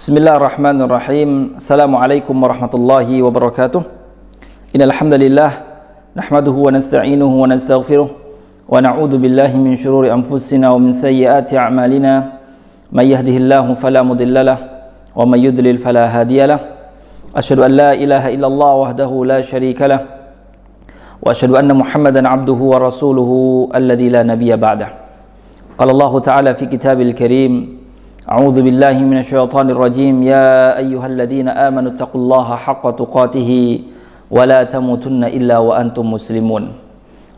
Bismillahirrahmanirrahim. Assalamualaikum warahmatullahi wabarakatuh. Innal hamdalillah nahmaduhu wa nasta'inuhu wa nastaghfiruh wa na'udzu billahi min shururi anfusina wa min sayyiati a'malina. May yahdihillahu fala mudhillalah wa may yudlil fala hadiyalah. Asyhadu an la ilaha illallah wahdahu la syarikalah wa asyhadu anna Muhammadan 'abduhu wa rasuluhu alladzi la nabiyya ba'dah. Qala Allah ta'ala fi kitabil karim, A'udzu billahi minasyaitonir rajim. Ya ayyuhalladzina amanu taqullaha haqqa tuqatih wa la tamutunna illa wa antum muslimun.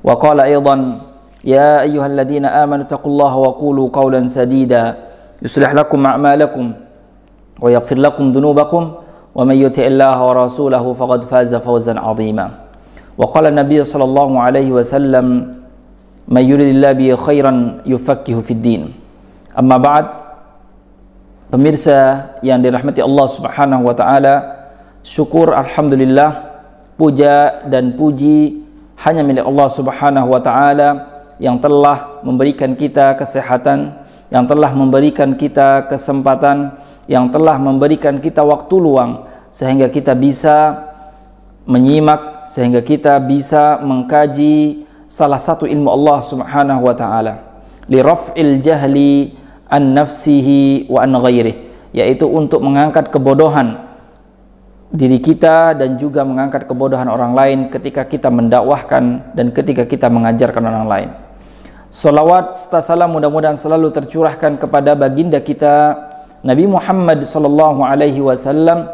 Wa qala aidan, ya ayyuhalladzina amanu taqullaha wa qulu qawlan sadida yuslih lakum a'malakum wa yaghfir lakum dhunubakum wa may yuti'illaha wa rasulahu faqad faza fawzan 'azima. Wa qala an-nabiy sallallahu alaihi wasallam, may yuridillahu bihi khairan yufaqihu fid din. Amma ba'd. Pemirsa yang dirahmati Allah Subhanahu wa taala, syukur alhamdulillah, puja dan puji hanya milik Allah Subhanahu wa taala yang telah memberikan kita kesehatan, yang telah memberikan kita kesempatan, yang telah memberikan kita waktu luang sehingga kita bisa menyimak, sehingga kita bisa mengkaji salah satu ilmu Allah Subhanahu wa taala, li raf'il jahli an nafsihi wa an ghairih, yaitu untuk mengangkat kebodohan diri kita dan juga mengangkat kebodohan orang lain ketika kita mendakwahkan dan ketika kita mengajarkan orang lain. Salawat serta salam mudah-mudahan selalu tercurahkan kepada baginda kita Nabi Muhammad sallallahu alaihi wasallam,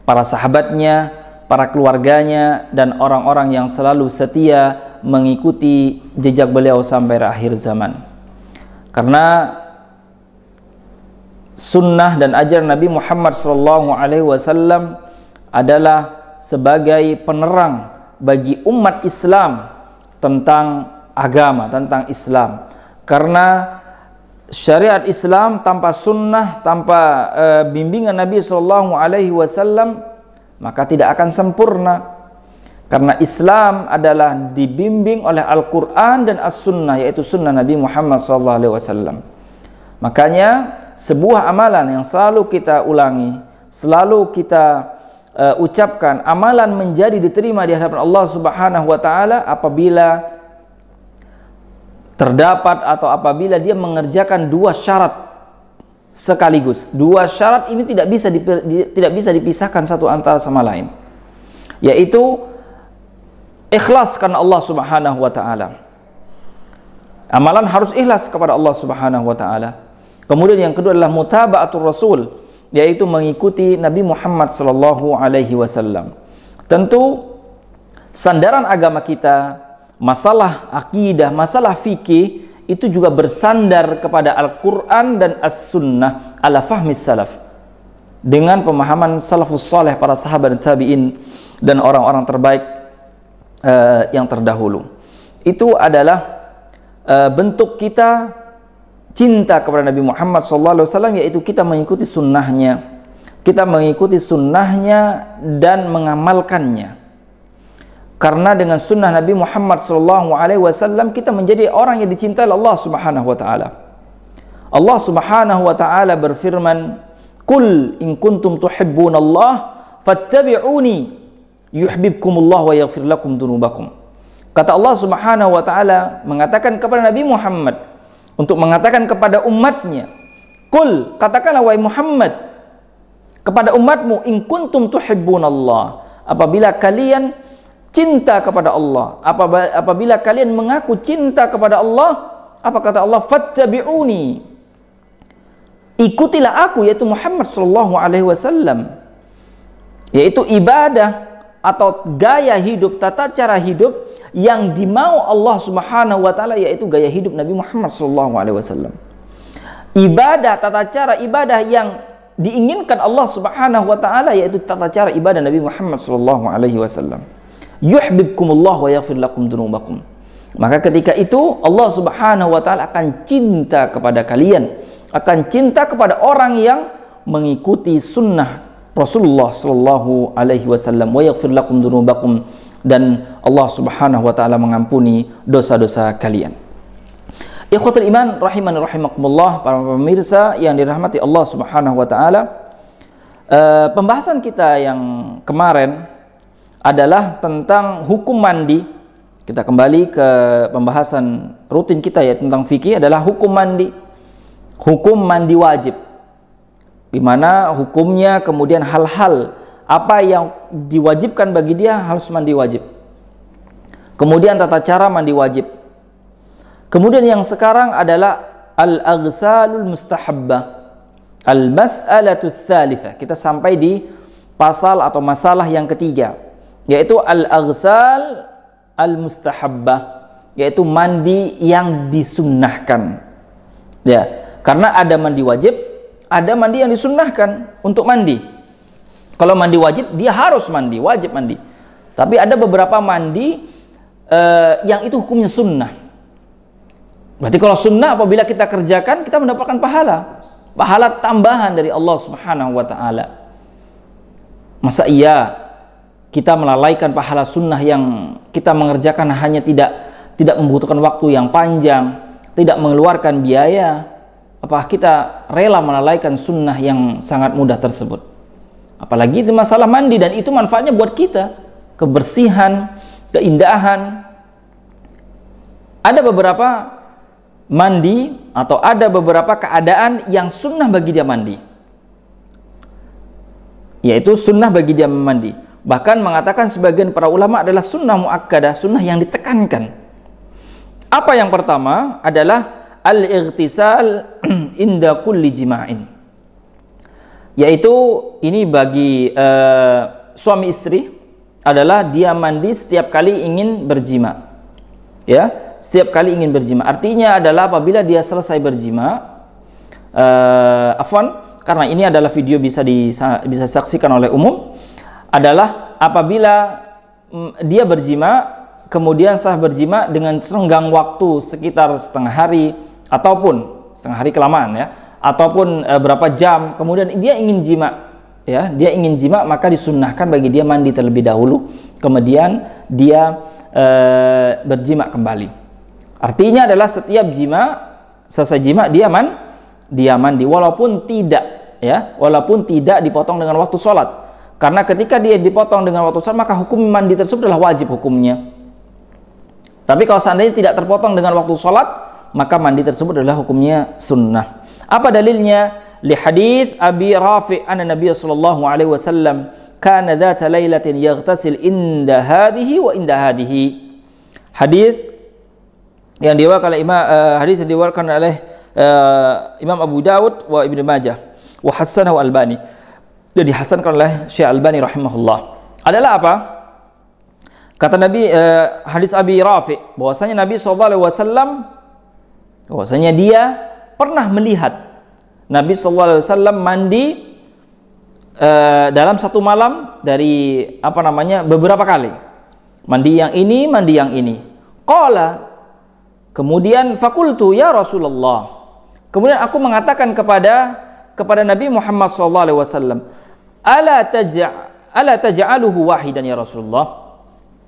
para sahabatnya, para keluarganya, dan orang-orang yang selalu setia mengikuti jejak beliau sampai akhir zaman. Karena sunnah dan ajaran Nabi Muhammad SAW adalah sebagai penerang bagi umat Islam tentang agama, tentang Islam. Karena syariat Islam tanpa sunnah, tanpa bimbingan Nabi SAW, maka tidak akan sempurna. Karena Islam adalah dibimbing oleh Al-Quran dan As-Sunnah, yaitu sunnah Nabi Muhammad SAW. Makanya sebuah amalan yang selalu kita ulangi, selalu kita ucapkan, amalan menjadi diterima di hadapan Allah Subhanahu wa taala apabila terdapat atau apabila dia mengerjakan dua syarat sekaligus. Dua syarat ini tidak bisa dipisahkan satu antara sama lain, yaitu ikhlas karena Allah Subhanahu wa taala. Amalan harus ikhlas kepada Allah Subhanahu wa taala. Kemudian yang kedua adalah mutaba'atul Rasul, yaitu mengikuti Nabi Muhammad sallallahu alaihi wasallam. Tentu sandaran agama kita, masalah akidah, masalah fikih itu juga bersandar kepada Al-Qur'an dan As-Sunnah ala fahmis salaf, dengan pemahaman salafus saleh, para sahabat dan tabi'in dan orang-orang terbaik yang terdahulu. Itu adalah bentuk kita cinta kepada Nabi Muhammad SAW, yaitu kita mengikuti sunnahnya, dan mengamalkannya. Karena dengan sunnah Nabi Muhammad SAW kita menjadi orang yang dicintai Allah Subhanahu wa taala. Allah Subhanahu wa taala berfirman, "Qul in kuntum tuhibbunallah fattabi'uni yuhibbukumullah wa yaghfir lakum dzunubakum." Kata Allah Subhanahu wa taala mengatakan kepada Nabi Muhammad untuk mengatakan kepada umatnya, "Qul," katakanlah wahai Muhammad kepada umatmu, "in kuntum tuhibbunallah," apabila kalian cinta kepada Allah, apabila kalian mengaku cinta kepada Allah, apa kata Allah? "Fattabi'uni," ikutilah aku, yaitu Muhammad sallallahu alaihi wasallam, yaitu ibadah atau gaya hidup, tata cara hidup yang dimau Allah Subhanahu wa taala, yaitu gaya hidup Nabi Muhammad SAW. Ibadah, tata cara ibadah yang diinginkan Allah Subhanahu wa taala, yaitu tata cara ibadah Nabi Muhammad SAW. Yuhibbukumullah wa yaghfir lakum dzunubakum. Maka ketika itu Allah Subhanahu wa taala akan cinta kepada kalian, akan cinta kepada orang yang mengikuti sunnah Rasulullah sallallahu alaihi wasallam, wa yaghfir lakum dzunubakum, dan Allah Subhanahu wa taala mengampuni dosa-dosa kalian. Ikhwatul iman rahimani rahimakumullah, para pemirsa yang dirahmati Allah Subhanahu wa taala, Pembahasan kita yang kemarin adalah tentang hukum mandi. Kita kembali ke pembahasan rutin kita ya tentang fikih, adalah hukum mandi. Hukum mandi wajib. Di mana hukumnya, kemudian hal-hal apa yang diwajibkan bagi dia harus mandi wajib. Kemudian tata cara mandi wajib. Kemudian yang sekarang adalah al-aghsalul mustahabbah. Al-mas'alatu tsalitsah. Kita sampai di pasal atau masalah yang ketiga, yaitu al-aghsal al-mustahabbah, yaitu mandi yang disunnahkan. Ya, karena ada mandi wajib, ada mandi yang disunnahkan untuk mandi. Kalau mandi wajib, dia harus mandi, wajib mandi. Tapi ada beberapa mandi yang itu hukumnya sunnah. Berarti kalau sunnah apabila kita kerjakan, kita mendapatkan pahala tambahan dari Allah Subhanahu wa taala. Masa iya kita melalaikan pahala sunnah yang kita mengerjakan hanya tidak membutuhkan waktu yang panjang, tidak mengeluarkan biaya? Apakah kita rela melalaikan sunnah yang sangat mudah tersebut? Apalagi itu masalah mandi, dan itu manfaatnya buat kita, kebersihan, keindahan. Ada beberapa mandi atau ada beberapa keadaan yang sunnah bagi dia mandi, yaitu sunnah bagi dia mandi. Bahkan mengatakan sebagian para ulama adalah sunnah muakkadah, sunnah yang ditekankan. Apa yang pertama adalah al-ightisal inda kulli jima'in, yaitu ini bagi suami istri adalah dia mandi setiap kali ingin berjima. Ya, setiap kali ingin berjima. Artinya adalah apabila dia selesai berjima, karena ini adalah video bisa saksikan oleh umum, adalah apabila dia berjima, kemudian sah berjima dengan serenggang waktu sekitar setengah hari ataupun setengah hari kelamaan ya, ataupun berapa jam, kemudian dia ingin jima, ya, dia ingin jima, maka disunnahkan bagi dia mandi terlebih dahulu, kemudian dia berjima kembali. Artinya adalah setiap jima, selesai jima dia mandi, walaupun tidak dipotong dengan waktu sholat. Karena ketika dia dipotong dengan waktu sholat, maka hukum mandi tersebut adalah wajib hukumnya. Tapi kalau seandainya tidak terpotong dengan waktu sholat, maka mandi tersebut adalah hukumnya sunnah. Apa dalilnya? Li hadits Abi Rafi' anna Nabiy sallallahu alaihi wasallam kana dzata lailatin yaghtasil inda hadhihi wa inda hadhihi. Hadis yang diwakilkan oleh Imam Abu Dawud wa Ibnu Majah wa hasanahu Albani, dan dihasankan oleh Syekh Albani rahimahullah. Adalah apa? Kata Nabi, hadis Abi Rafi, bahwasanya Nabi SAW bahwasanya dia pernah melihat Nabi SAW mandi dalam satu malam dari beberapa kali. Mandi yang ini, mandi yang ini. Qala, kemudian fakultu ya Rasulullah. Kemudian aku mengatakan kepada Nabi Muhammad SAW, ala taj'aluhu wahidan ya Rasulullah.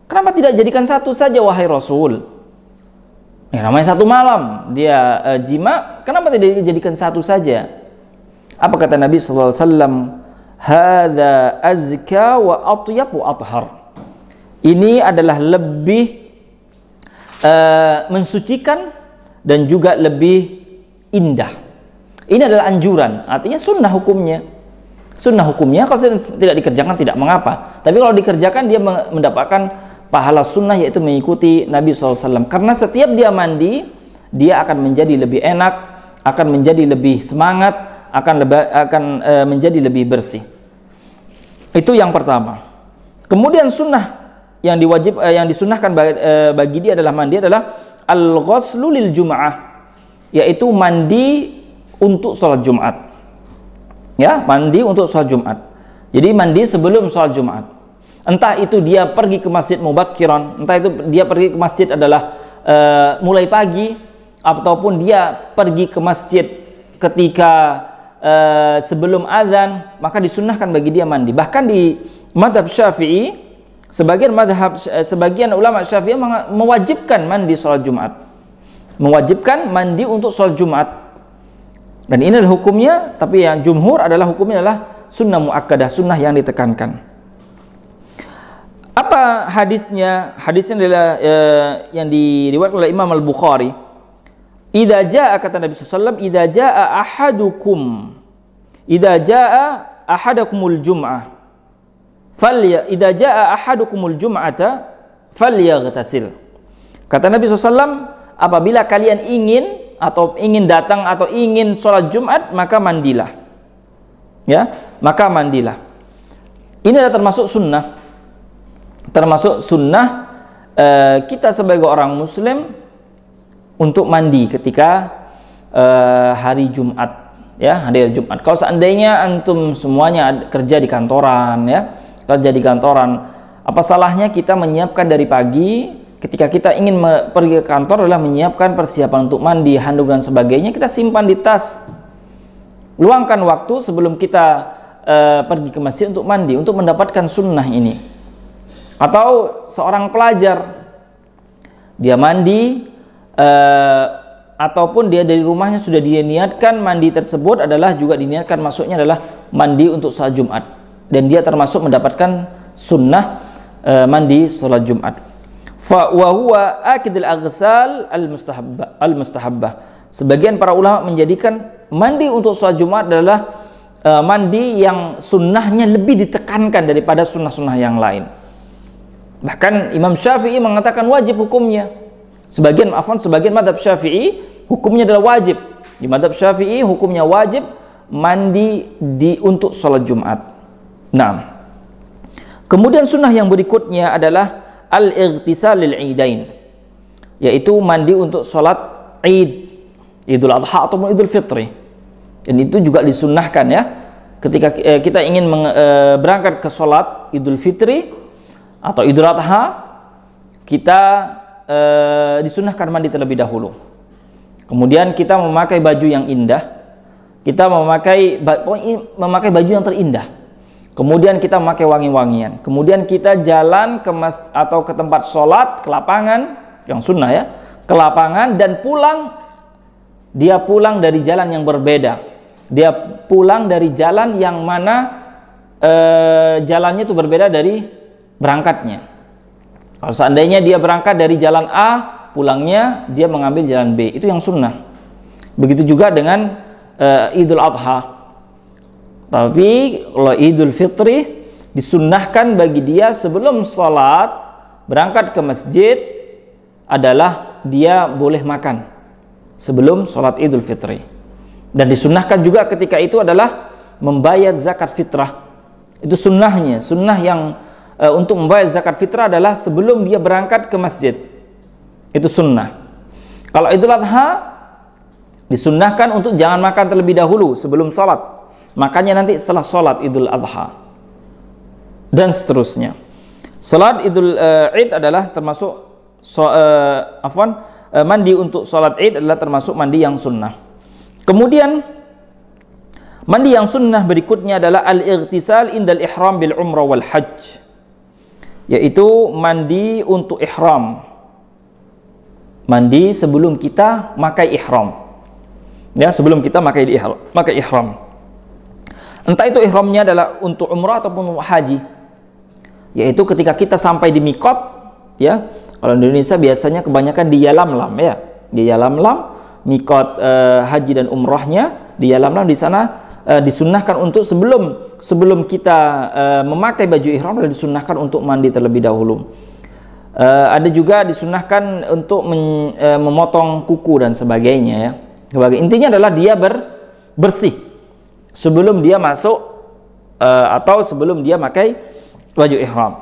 Kenapa tidak jadikan satu saja wahai Rasul? Namanya satu malam dia jima, kenapa tidak dijadikan satu saja? Apa kata Nabi SAW? Hadza azka wa atyab wa athhar. Ini adalah lebih mensucikan dan juga lebih indah. Ini adalah anjuran, artinya sunnah hukumnya. Sunnah hukumnya kalau tidak dikerjakan tidak mengapa. Tapi kalau dikerjakan dia mendapatkan pahala sunnah, yaitu mengikuti Nabi SAW. Karena setiap dia mandi, dia akan menjadi lebih enak, akan menjadi lebih semangat, akan menjadi lebih bersih. Itu yang pertama. Kemudian sunnah yang disunnahkan bagi dia adalah mandi adalah al-ghuslu lil jum'ah, yaitu mandi untuk sholat Jumat. Ya, mandi untuk sholat Jumat. Jadi mandi sebelum sholat Jumat. Entah itu dia pergi ke masjid mubakkiran, entah itu dia pergi ke masjid adalah mulai pagi, ataupun dia pergi ke masjid ketika sebelum azan, maka disunnahkan bagi dia mandi. Bahkan di mazhab Syafi'i, sebagian ulama Syafi'i mewajibkan mandi sholat Jumat, mewajibkan mandi untuk sholat Jumat. Dan ini adalah hukumnya, tapi yang jumhur adalah hukumnya adalah sunnah muakkadah, sunnah yang ditekankan. Apa hadisnya? Hadisnya adalah yang diriwayatkan oleh Imam Al-Bukhari. Idza jaa, kata Nabi SAW, idza jaa ahadakumul jum'ah idza jaa ahadukumul jum'ata falyaghtasil. Kata Nabi SAW, apabila kalian ingin datang atau ingin sholat Jumat, maka mandilah. Ya, maka mandilah. Ini adalah termasuk sunnah. Termasuk sunnah kita sebagai orang muslim untuk mandi ketika hari Jumat, ya, hari Jumat. Kalau seandainya antum semuanya kerja di kantoran, ya, kerja di kantoran, apa salahnya kita menyiapkan dari pagi, ketika kita ingin pergi ke kantor adalah menyiapkan persiapan untuk mandi, handuk dan sebagainya, kita simpan di tas. Luangkan waktu sebelum kita pergi ke masjid untuk mandi, untuk mendapatkan sunnah ini. Atau seorang pelajar, dia mandi, ataupun dia dari rumahnya sudah diniatkan mandi tersebut adalah juga diniatkan masuknya adalah mandi untuk sholat Jumat, dan dia termasuk mendapatkan sunnah mandi sholat Jumat. Fa wa huwa akidul aghsal al-mustahabbah. Sebagian para ulama menjadikan mandi untuk sholat Jumat adalah mandi yang sunnahnya lebih ditekankan daripada sunnah-sunnah yang lain. Bahkan Imam Syafi'i mengatakan wajib hukumnya. Sebagian madhab Syafi'i hukumnya adalah wajib. Di madhab Syafi'i hukumnya wajib mandi untuk sholat Jumat. Nah, kemudian sunnah yang berikutnya adalah al-ightisal lil idain, yaitu mandi untuk sholat Id, Idul Adha ataupun Idul Fitri. Dan itu juga disunnahkan, ya. Ketika kita ingin berangkat ke sholat Idul Fitri atau Idul Adha, kita disunnahkan mandi terlebih dahulu. Kemudian kita memakai baju yang indah, kita memakai baju yang terindah. Kemudian kita memakai wangi-wangian. Kemudian kita jalan ke atau ke tempat sholat, ke lapangan yang sunnah, ya, ke lapangan, dan pulang. Dia pulang dari jalan yang berbeda. Dia pulang dari jalan yang mana jalannya itu berbeda dari berangkatnya. Kalau seandainya dia berangkat dari jalan A, pulangnya dia mengambil jalan B, itu yang sunnah. Begitu juga dengan Idul Adha. Tapi kalau Idul Fitri disunnahkan bagi dia sebelum sholat berangkat ke masjid adalah dia boleh makan sebelum sholat Idul Fitri. Dan disunnahkan juga ketika itu adalah membayar zakat fitrah. Itu sunnahnya. Sunnah yang untuk membayar zakat fitrah adalah sebelum dia berangkat ke masjid. Itu sunnah. Kalau Idul Adha disunnahkan untuk jangan makan terlebih dahulu sebelum sholat, makannya nanti setelah sholat Idul Adha, dan seterusnya. Sholat Idul Id adalah termasuk mandi untuk sholat Id adalah termasuk mandi yang sunnah. Kemudian mandi yang sunnah berikutnya adalah al-ightisal indal ihram bil umrah wal hajj, yaitu mandi untuk ihram, mandi sebelum kita makai ihram, ya, sebelum kita makai ihram. Entah itu ihramnya adalah untuk umrah ataupun haji, yaitu ketika kita sampai di mikot, ya. Kalau di Indonesia biasanya kebanyakan di Yalamlam, ya, di Yalamlam mikot haji dan umrahnya di Yalamlam. Di sana disunnahkan untuk sebelum kita memakai baju ihram, disunnahkan untuk mandi terlebih dahulu. Ada juga disunnahkan untuk memotong kuku dan sebagainya, ya. Intinya adalah dia bersih sebelum dia masuk atau sebelum dia pakai baju ihram,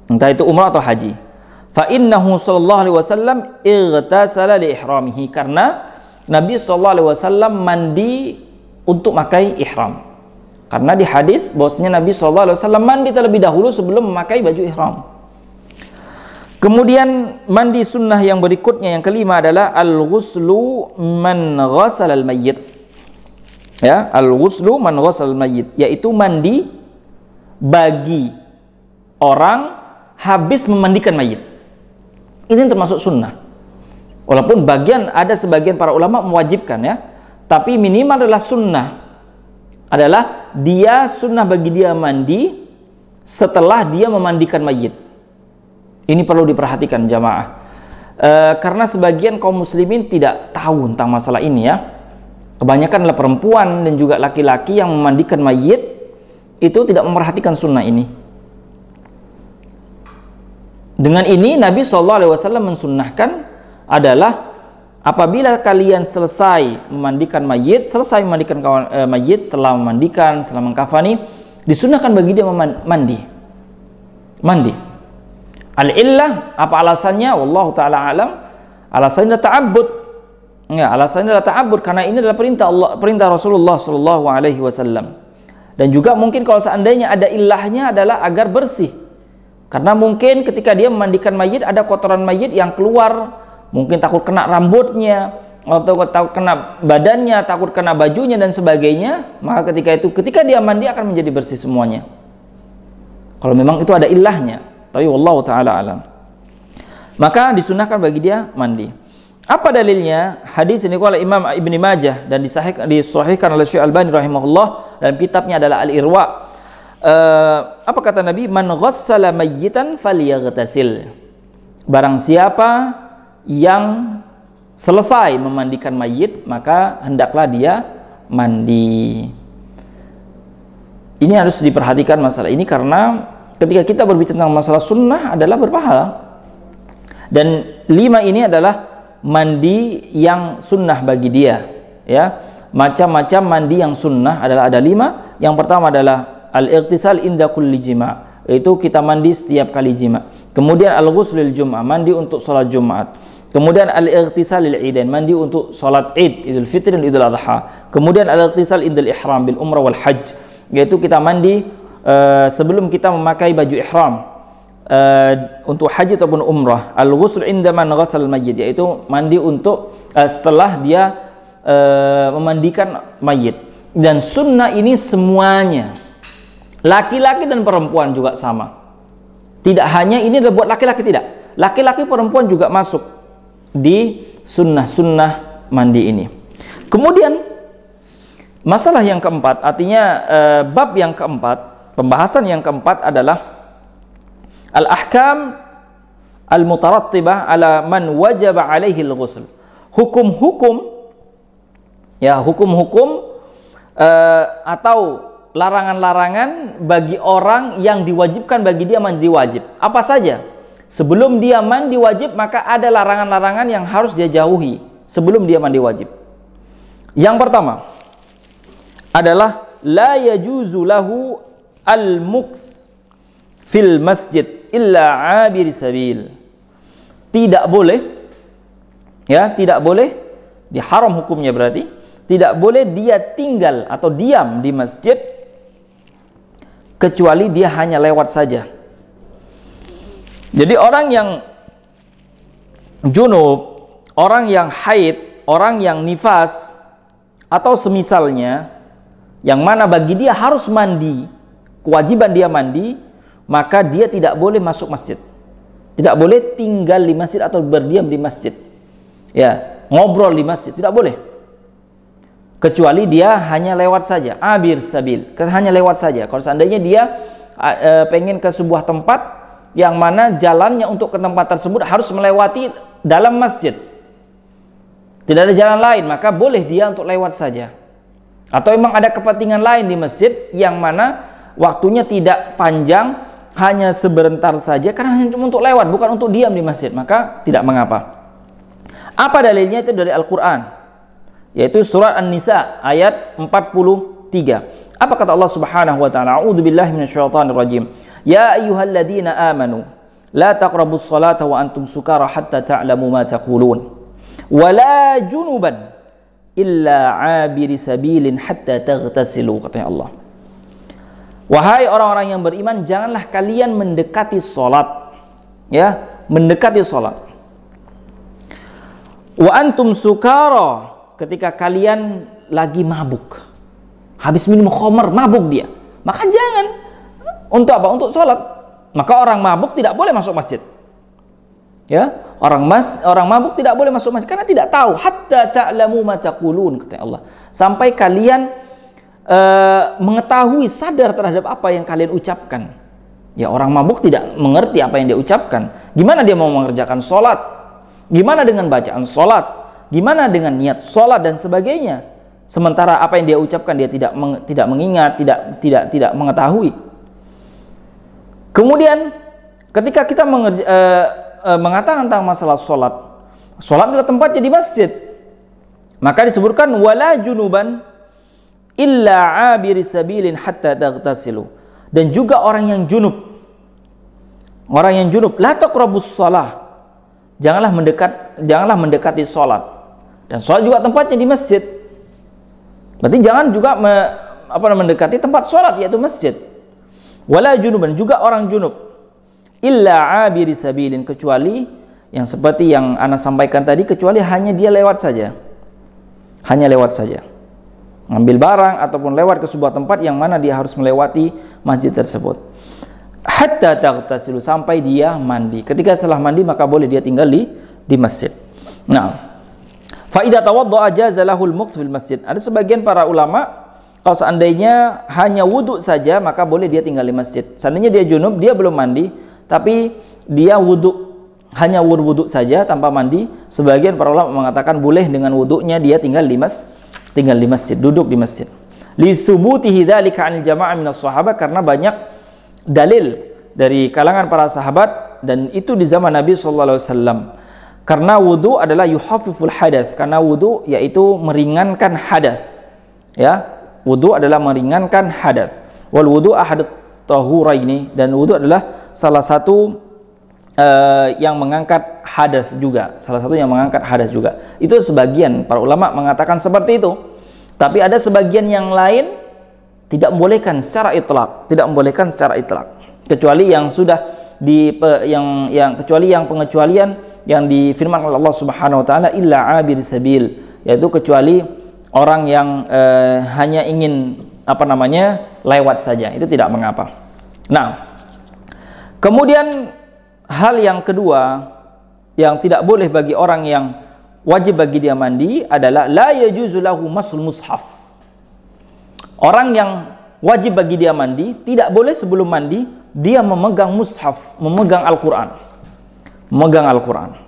entah itu umrah atau haji. Fa innahu sallallahu alaihi wasallam ightasala li ihramihi, karena Nabi sallallahu alaihi wasallam mandi untuk memakai ihram. Karena di hadis bahwasanya Nabi sallallahu alaihi wasallam mandi terlebih dahulu sebelum memakai baju ihram. Kemudian mandi sunnah yang berikutnya, yang kelima adalah al-ghuslu man ghasal al-mayyit. Ya, al-ghuslu man ghasal al-mayyit, yaitu mandi bagi orang habis memandikan mayit. Ini termasuk sunnah. Walaupun sebagian para ulama mewajibkan, ya, tapi minimal adalah sunnah adalah dia sunnah bagi dia mandi setelah dia memandikan mayit. Ini perlu diperhatikan jamaah. Karena sebagian kaum muslimin tidak tahu tentang masalah ini ya. Kebanyakan adalah perempuan dan juga laki-laki yang memandikan mayit itu tidak memperhatikan sunnah ini. Dengan ini Nabi SAW mensunnahkan adalah apabila kalian selesai memandikan mayit, setelah memandikan, setelah mengkafani, disunnahkan bagi dia mandi. Al-illah, apa alasannya? Wallahu ta'ala alam. Alasannya ta'abbud. Ya, alasannya adalah ta'abbud karena ini adalah perintah Rasulullah sallallahu alaihi wasallam. Dan juga mungkin kalau seandainya ada ilahnya adalah agar bersih. Karena mungkin ketika dia memandikan mayit ada kotoran mayit yang keluar, mungkin takut kena rambutnya, atau takut kena badannya, takut kena bajunya dan sebagainya, maka ketika dia mandi akan menjadi bersih semuanya. Kalau memang itu ada ilahnya, tapi wallahu taala alam. Maka disunahkan bagi dia mandi. Apa dalilnya? Hadis ini oleh Imam Ibnu Majah dan disahihkan oleh Syekh Albani rahimahullah dalam kitabnya adalah Al-Irwa. Apa kata Nabi? Man ghassala mayyitan falyaghtasil. Barang siapa yang selesai memandikan mayit, maka hendaklah dia mandi. Ini harus diperhatikan masalah ini karena ketika kita berbicara tentang masalah sunnah adalah berpahala. Dan 5 ini adalah mandi yang sunnah bagi dia, ya. Macam-macam mandi yang sunnah adalah ada 5. Yang pertama adalah al-ightisal inda kulli jima', yaitu kita mandi setiap kali jima'. Kemudian al-ghuslil jum'ah, mandi untuk salat Jumat. Kemudian al-ightisal lil idain, mandi untuk salat Id, Idul Fitri dan Idul Adha. Kemudian al-ightisal indal ihram bil umrah wal hajj, yaitu kita mandi sebelum kita memakai baju ihram untuk haji ataupun umrah. Al-ghusl inda man ghasal mayyit, yaitu mandi untuk setelah dia memandikan mayit. Dan sunnah ini semuanya, laki-laki dan perempuan juga sama. Tidak hanya ini adalah buat laki-laki, tidak. Laki-laki perempuan juga masuk di sunnah-sunnah mandi ini. Kemudian masalah yang keempat, artinya bab yang keempat, pembahasan yang keempat adalah al-ahkam al-mutarattibah ala man wajaba alaihi al-ghusl. Hukum-hukum, ya, hukum-hukum atau larangan-larangan bagi orang yang diwajibkan bagi dia mandi wajib. Apa saja? Sebelum dia mandi wajib, maka ada larangan-larangan yang harus dia jauhi sebelum dia mandi wajib. Yang pertama adalah la yajuzu lahu al-muks fil masjid illa abir sabil. Tidak boleh, ya, tidak boleh, diharam hukumnya berarti tidak boleh dia tinggal atau diam di masjid kecuali dia hanya lewat saja. Jadi orang yang junub, orang yang haid, orang yang nifas atau semisalnya, yang mana bagi dia harus mandi, kewajiban dia mandi, maka dia tidak boleh masuk masjid, tidak boleh tinggal di masjid atau berdiam di masjid, ya, ngobrol di masjid, tidak boleh, kecuali dia hanya lewat saja, abir sabil, hanya lewat saja. Kalau seandainya dia pengen ke sebuah tempat yang mana jalannya untuk ke tempat tersebut harus melewati dalam masjid, tidak ada jalan lain, maka boleh dia untuk lewat saja. Atau memang ada kepentingan lain di masjid yang mana waktunya tidak panjang, hanya sebentar saja, karena hanya untuk lewat, bukan untuk diam di masjid, maka tidak mengapa. Apa dalilnya? Itu dari Al-Quran, yaitu surat An-Nisa ayat 43. Apa kata Allah Subhanahu wa taala? A'udzu billahi minasyaitonir rajim. Ya ayyuhalladzina amanu la taqrabus salata wa antum sukara hatta ta'lamu ma taqulun. Wa la junuban illa 'abiri sabilin hatta taghtasilu, katanya Allah. Wahai orang-orang yang beriman, janganlah kalian mendekati salat, ya, mendekati salat. Wa antum sukara, ketika kalian lagi mabuk, habis minum khamar, mabuk dia, maka jangan. Untuk apa? Untuk sholat. Maka orang mabuk tidak boleh masuk masjid, ya, orang mabuk tidak boleh masuk masjid karena tidak tahu. Hatta ta'lamu ma taqulun, kata Allah, sampai kalian mengetahui, sadar terhadap apa yang kalian ucapkan. Ya, orang mabuk tidak mengerti apa yang dia ucapkan. Gimana dia mau mengerjakan sholat? Gimana dengan bacaan sholat? Gimana dengan niat sholat dan sebagainya? Sementara apa yang dia ucapkan dia tidak mengingat, tidak mengetahui. Kemudian ketika kita mengatakan tentang masalah sholat adalah tempatnya di masjid, maka disebutkan wala junuban illa abiri sabilin hatta taghtasilu. Dan juga orang yang junub la taqrabus shalah, janganlah mendekati sholat. Dan sholat juga tempatnya di masjid, berarti jangan juga mendekati tempat sholat, yaitu masjid. Wala junuban, juga orang junub illa abiri sabilin, kecuali yang seperti yang ana sampaikan tadi, kecuali hanya dia lewat saja, ngambil barang ataupun lewat ke sebuah tempat yang mana dia harus melewati masjid tersebut. Hatta taghtasilu, sampai dia mandi. Ketika setelah mandi maka boleh dia tinggal di masjid. Nah, fa idza tawaddaa jaza lahul muqts fil masjid. Ada sebagian para ulama, kalau seandainya hanya wudu saja maka boleh dia tinggal di masjid. Seandainya dia junub, dia belum mandi, tapi dia hanya wudu saja tanpa mandi, sebagian para ulama mengatakan boleh dengan wudunya dia tinggal di masjid, duduk di masjid. Li thubutihi dzalika 'anil jama'ah minas sahabah, karena banyak dalil dari kalangan para sahabat, dan itu di zaman Nabi sallallahu alaihi wasallam. Karena wudu adalah yuhaffiful hadath, karena wudu yaitu meringankan hadath. Ya, wudu adalah meringankan hadath. Wal wudu ahadut tahuraini, dan wudu adalah salah satu yang mengangkat hadas juga, Itu sebagian para ulama mengatakan seperti itu. Tapi ada sebagian yang lain tidak membolehkan secara itlaq, kecuali yang sudah kecuali yang pengecualian yang difirmankan oleh Allah Subhanahu wa taala, illa abir sabil, yaitu kecuali orang yang hanya ingin lewat saja, itu tidak mengapa. Nah, kemudian hal yang kedua yang tidak boleh bagi orang yang wajib bagi dia mandi adalah la yajuzu lahu masul mushaf. Orang yang wajib bagi dia mandi tidak boleh sebelum mandi dia memegang mushaf, memegang Al-Qur'an.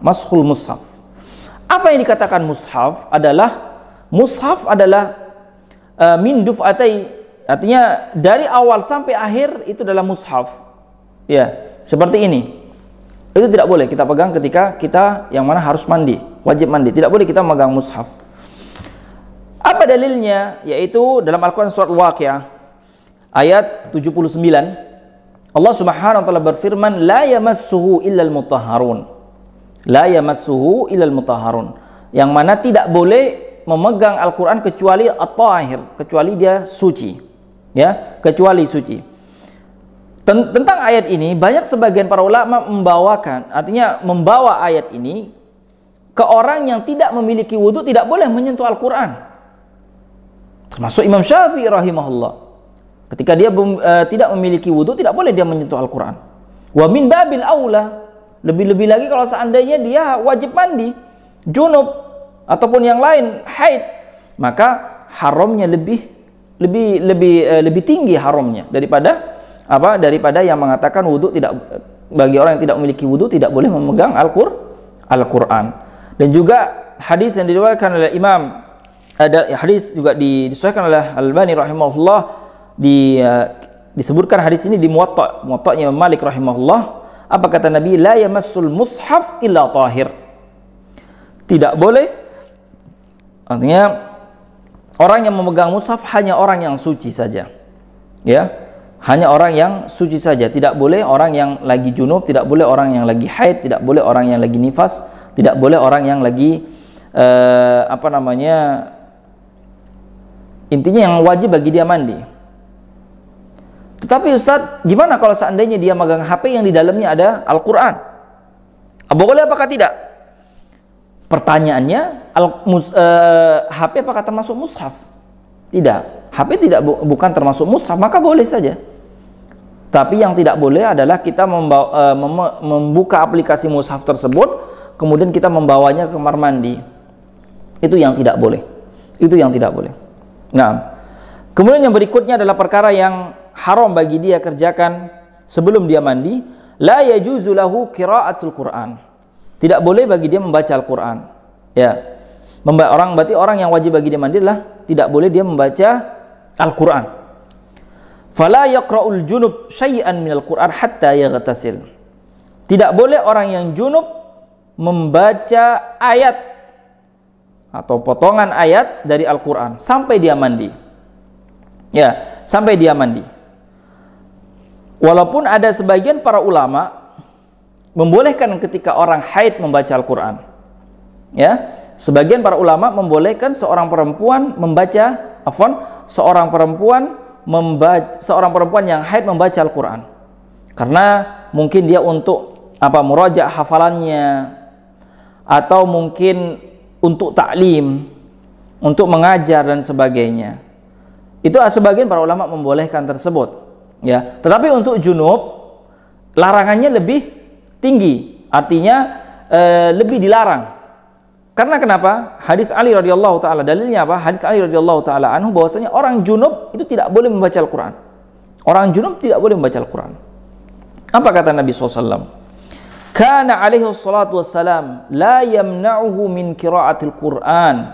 Mashul mushaf. Apa yang dikatakan mushaf adalah min duf'atai, artinya dari awal sampai akhir itu adalah mushaf. Ya, seperti ini. Itu tidak boleh kita pegang ketika kita yang mana harus mandi, wajib mandi. Tidak boleh kita megang mushaf. Apa dalilnya? Yaitu dalam Al-Quran surat Al-Waqiah ayat 79, Allah Subhanahu wa taala berfirman, la yamassuhu illal mutahharun. Yang mana tidak boleh memegang Al-Quran kecuali at-tahir, kecuali dia suci. Ya, kecuali suci. Tentang ayat ini banyak sebagian para ulama membawa ayat ini ke orang yang tidak memiliki wudu tidak boleh menyentuh Al-Quran, termasuk Imam Syafi'i rahimahullah. Ketika dia tidak memiliki wudu tidak boleh dia menyentuh Al-Quran. Wa min babil aula, lebih-lebih lagi kalau seandainya dia wajib mandi, junub ataupun yang lain, haid, maka haramnya lebih tinggi haramnya daripada yang mengatakan wudu tidak, bagi orang yang tidak memiliki wudu tidak boleh memegang Al-Quran. Dan juga hadis yang diriwayatkan oleh Imam, hadis juga disahihkan oleh Al-Albani rahimahullah, disebutkan hadis ini di Muwatta'nya Imam Malik rahimahullah. Apa kata Nabi? La yamassul mushaf illa tahir. Tidak boleh, artinya orang yang memegang mushaf hanya orang yang suci saja. Ya. Hanya orang yang suci saja, tidak boleh orang yang lagi junub, tidak boleh orang yang lagi haid, tidak boleh orang yang lagi nifas, tidak boleh orang yang lagi intinya yang wajib bagi dia mandi. Tetapi Ustadz, gimana kalau seandainya dia megang HP yang di dalamnya ada Al-Quran? Boleh apakah tidak? Pertanyaannya, HP apakah termasuk mushaf? Tidak. HP bukan termasuk mushaf, maka boleh saja. Tapi yang tidak boleh adalah kita membuka aplikasi mushaf tersebut, kemudian kita membawanya ke kamar mandi. Itu yang tidak boleh. Nah, Kemudian yang berikutnya adalah perkara yang haram bagi dia kerjakan sebelum dia mandi. La yajuzu lahu qiraatul Quran. Tidak boleh bagi dia membaca Al-Quran. Ya. Berarti orang yang wajib bagi dia mandi adalah tidak boleh dia membaca Al-Quran. Fala yaqra'ul junub syai'an minal Quran hatta yaghtasil. Tidak boleh orang yang junub membaca ayat atau potongan ayat dari Al-Quran sampai dia mandi. Ya, sampai dia mandi. Walaupun ada sebagian para ulama membolehkan ketika orang haid membaca Al-Quran. Ya, sebagian para ulama membolehkan seorang perempuan seorang perempuan yang haid membaca Al-Quran. Karena mungkin dia untuk muraja' hafalannya, atau mungkin untuk taklim, untuk mengajar dan sebagainya. Itu sebagian para ulama membolehkan tersebut. Ya, tetapi untuk junub larangannya lebih tinggi, artinya lebih dilarang. Karena kenapa? Hadis Ali radhiyallahu taala, dalilnya apa? Hadis Ali radhiyallahu taala anhu bahwasanya orang junub itu tidak boleh membaca Al-Quran. Orang junub tidak boleh membaca Al-Quran. Apa kata Nabi SAW? Kana alaihi salatu wassalam la yamna'uhu min qira'atil Quran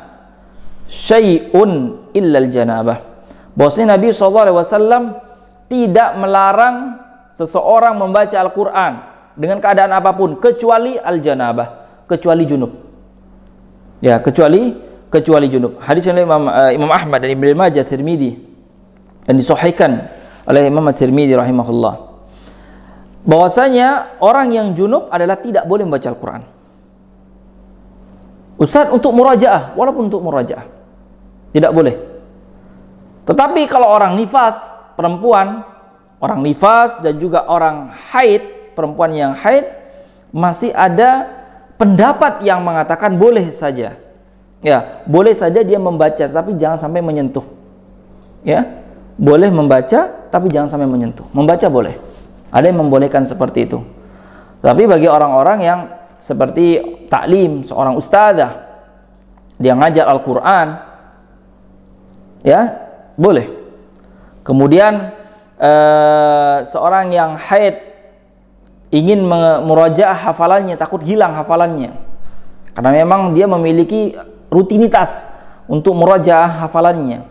syai'un illa al-janabah. Bahwasanya Nabi SAW tidak melarang seseorang membaca Al-Quran dengan keadaan apapun kecuali al-janabah, kecuali junub. Ya, kecuali junub. Hadis yang Imam Ahmad dan Ibnu Majah, Tirmidzi, dan disahihkan oleh Imam Tirmidzi rahimahullah. Bahwasanya orang yang junub adalah tidak boleh membaca Al-Quran. Ustaz, untuk murajaah, walaupun untuk murajaah tidak boleh. Tetapi kalau orang nifas, perempuan, orang nifas dan juga orang haid, perempuan yang haid, masih ada pendapat yang mengatakan boleh saja. Ya, boleh saja dia membaca tapi jangan sampai menyentuh. Ya, boleh membaca tapi jangan sampai menyentuh. Membaca boleh. Ada yang membolehkan seperti itu. Tapi bagi orang-orang yang seperti taklim, seorang ustadzah, dia ngajar Al-Quran, ya, boleh. Kemudian seorang yang haid ingin murajaah hafalannya, takut hilang hafalannya, karena memang dia memiliki rutinitas untuk murajaah hafalannya,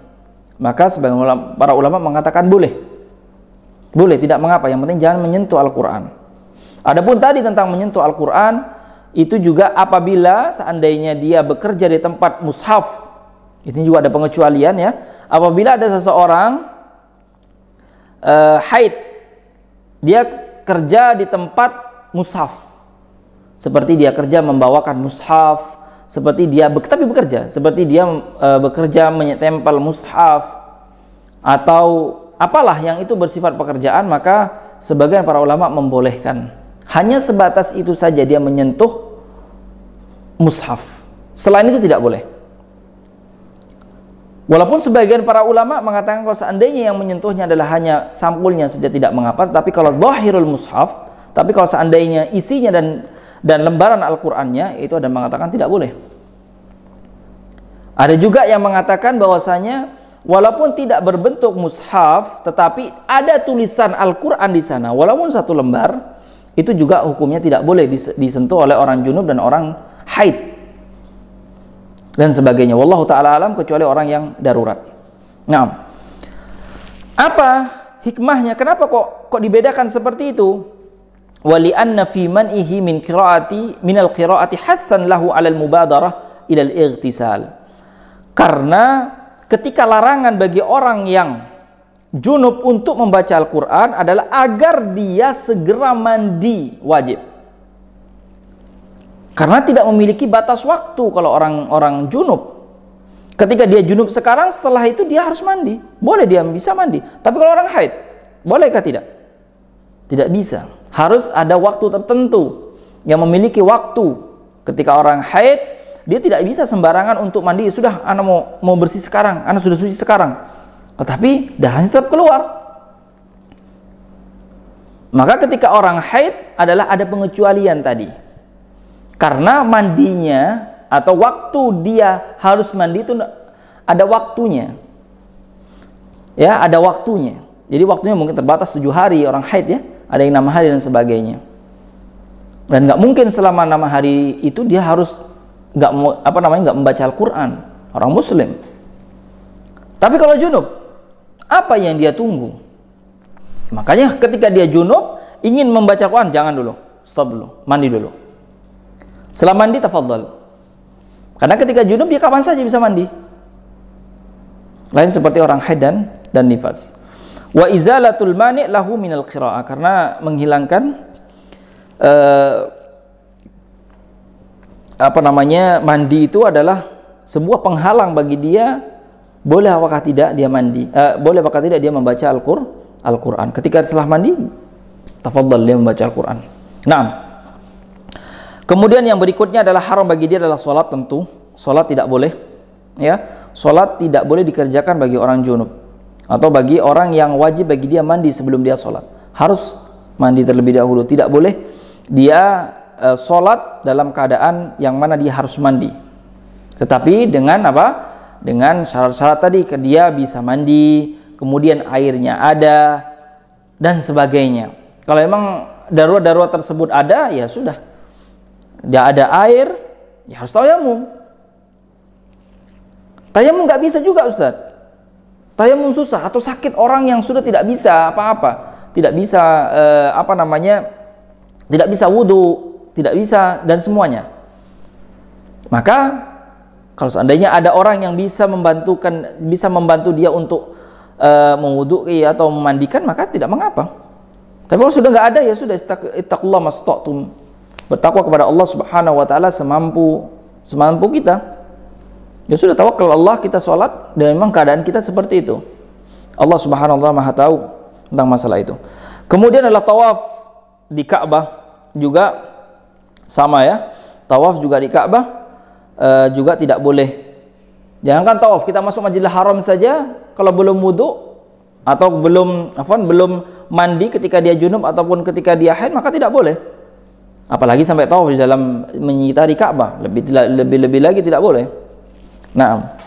maka sebagian para ulama mengatakan boleh, tidak mengapa, yang penting jangan menyentuh Al-Quran. Adapun tadi tentang menyentuh Al-Quran, itu juga apabila seandainya dia bekerja di tempat mushaf, ini juga ada pengecualian ya. Apabila ada seseorang haid, dia kerja di tempat mushaf, seperti dia kerja membawakan mushaf, seperti dia bekerja menyetempel mushaf, atau apalah yang itu bersifat pekerjaan, maka sebagian para ulama membolehkan. Hanya sebatas itu saja dia menyentuh mushaf. Selain itu tidak boleh. Walaupun sebagian para ulama mengatakan kalau seandainya yang menyentuhnya adalah hanya sampulnya saja tidak mengapa, tapi kalau dhahirul mushaf, tapi kalau seandainya isinya dan lembaran Al-Qur'annya, itu ada mengatakan tidak boleh. Ada juga yang mengatakan bahwasanya walaupun tidak berbentuk mushaf, tetapi ada tulisan Al-Qur'an di sana, walaupun satu lembar, itu juga hukumnya tidak boleh disentuh oleh orang junub dan orang haid dan sebagainya. Wallahu ta'ala alam, kecuali orang yang darurat. Nah, apa hikmahnya? Kenapa kok dibedakan seperti itu? Wali anna fi man'ihi minal qiraati hatsan lahu 'alal mubadarah ila al-ightisal. Karena ketika larangan bagi orang yang junub untuk membaca Al-Quran adalah agar dia segera mandi wajib. Karena tidak memiliki batas waktu kalau orang junub. Ketika dia junub sekarang, setelah itu dia harus mandi. Boleh dia bisa mandi. Tapi kalau orang haid, bolehkah tidak? Tidak bisa. Harus ada waktu tertentu yang memiliki waktu. Ketika orang haid, dia tidak bisa sembarangan untuk mandi. Sudah, anak mau bersih sekarang, anak sudah suci sekarang. Tetapi darahnya tetap keluar. Maka ketika orang haid adalah ada pengecualian tadi. Karena mandinya atau waktu dia harus mandi itu ada waktunya. Ya, ada waktunya. Jadi waktunya mungkin terbatas 7 hari orang haid ya, ada yang 6 hari dan sebagainya. Dan nggak mungkin selama 6 hari itu dia harus nggak membaca Al-Quran, orang Muslim. Tapi kalau junub, apa yang dia tunggu? Makanya ketika dia junub ingin membaca Al-Quran, jangan dulu, stop dulu, mandi dulu. Setelah mandi tafadhal. Karena ketika junub dia kapan saja bisa mandi. Lain seperti orang haid dan nifas. Wa izalatul mani' lahu minal qira'ah, karena menghilangkan mandi itu adalah sebuah penghalang bagi dia, boleh apakah tidak dia mandi, boleh apakah tidak dia membaca Al-Quran. Ketika setelah mandi tafadhal dia membaca Al-Quran. Nah, kemudian yang berikutnya adalah haram bagi dia adalah sholat. Tentu sholat tidak boleh, ya. Sholat tidak boleh dikerjakan bagi orang junub atau bagi orang yang wajib bagi dia mandi sebelum dia sholat. Harus mandi terlebih dahulu. Tidak boleh dia sholat dalam keadaan yang mana dia harus mandi. Tetapi dengan apa? Dengan syarat-syarat tadi, dia bisa mandi, kemudian airnya ada dan sebagainya. Kalau memang darurat-darurat tersebut ada, ya sudah. Dia ada air, ya harus tayamum. Tayamum nggak bisa juga, Ustaz. Tayamum susah atau sakit orang yang sudah tidak bisa apa-apa, tidak bisa tidak bisa wudu, tidak bisa dan semuanya. Maka kalau seandainya ada orang yang bisa membantu dia untuk mewudu'i atau memandikan, maka tidak mengapa. Tapi kalau sudah nggak ada, ya sudah, ittaqullah mastata'tum. Bertakwa kepada Allah Subhanahu wa taala semampu kita. Ya sudah, tawakal Allah, kita sholat dan memang keadaan kita seperti itu. Allah Subhanahu wa taala Maha tahu tentang masalah itu. Kemudian adalah tawaf di Ka'bah juga sama ya. Tawaf juga di Ka'bah juga tidak boleh. Jangankan tawaf, kita masuk Masjidil Haram saja kalau belum wudu atau belum mandi ketika dia junub ataupun ketika dia haid, maka tidak boleh. Apalagi sampai tawaf di dalam menyitari Ka'bah, lebih lagi tidak boleh. Nah,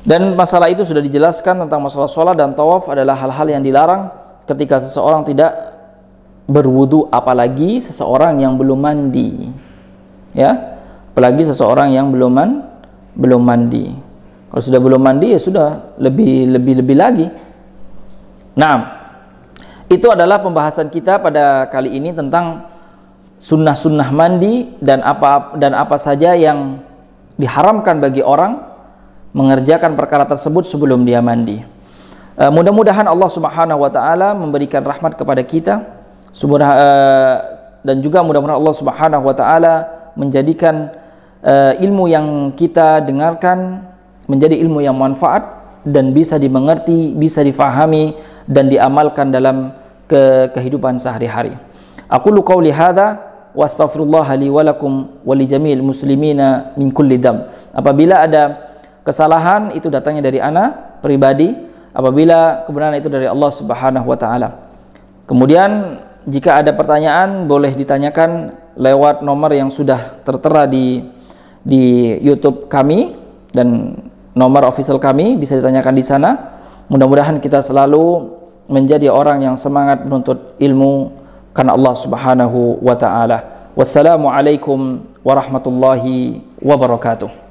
dan masalah itu sudah dijelaskan tentang masalah sholat dan tawaf adalah hal-hal yang dilarang ketika seseorang tidak berwudu, apalagi seseorang yang belum mandi, ya, apalagi seseorang yang belum mandi. Kalau sudah belum mandi, ya sudah lebih lagi. Nah, itu adalah pembahasan kita pada kali ini tentang sunnah-sunnah mandi dan apa saja yang diharamkan bagi orang mengerjakan perkara tersebut sebelum dia mandi. Mudah-mudahan Allah Subhanahu wa taala memberikan rahmat kepada kita, dan juga mudah-mudahan Allah Subhanahu wa taala menjadikan ilmu yang kita dengarkan menjadi ilmu yang manfaat dan bisa dimengerti, bisa difahami dan diamalkan dalam kehidupan sehari-hari. Aqulu qauli hadza wa astaghfirullah li wa lakum wa li jami'il muslimina min kulli dam. Apabila ada kesalahan, itu datangnya dari ana pribadi, apabila kebenaran itu dari Allah Subhanahu wa taala. Kemudian jika ada pertanyaan boleh ditanyakan lewat nomor yang sudah tertera di YouTube kami dan nomor official kami, bisa ditanyakan di sana. Mudah-mudahan kita selalu menjadi orang yang semangat menuntut ilmu karena Allah Subhanahu wa taala. Wassalamualaikum warahmatullahi wabarakatuh.